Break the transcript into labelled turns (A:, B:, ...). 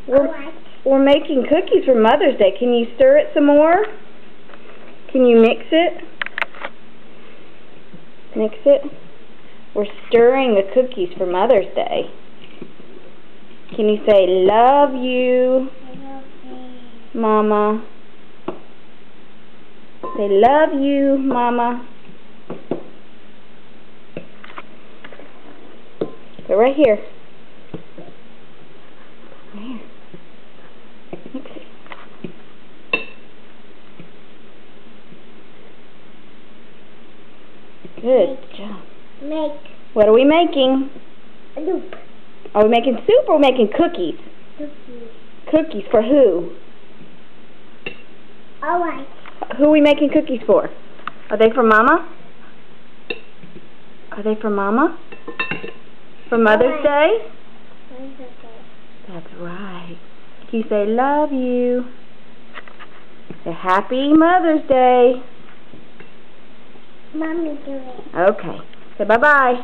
A: We're making cookies for Mother's Day. Can you stir it some more? Can you mix it? Mix it. We're stirring the cookies for Mother's Day. Can you say, love you, Mama? Say, love you, Mama. Go right here. Right here. Mix it. Good job. What are we making?
B: Soup.
A: Are we making soup or are we making cookies?
B: Cookies.
A: Cookies for who?
B: Alright.
A: Who are we making cookies for? Are they for Mama? Are they for Mama? For Mother's Day? That's right. Can you say, love you? Say, Happy Mother's Day.
B: Mommy do it.
A: Okay. Say bye-bye.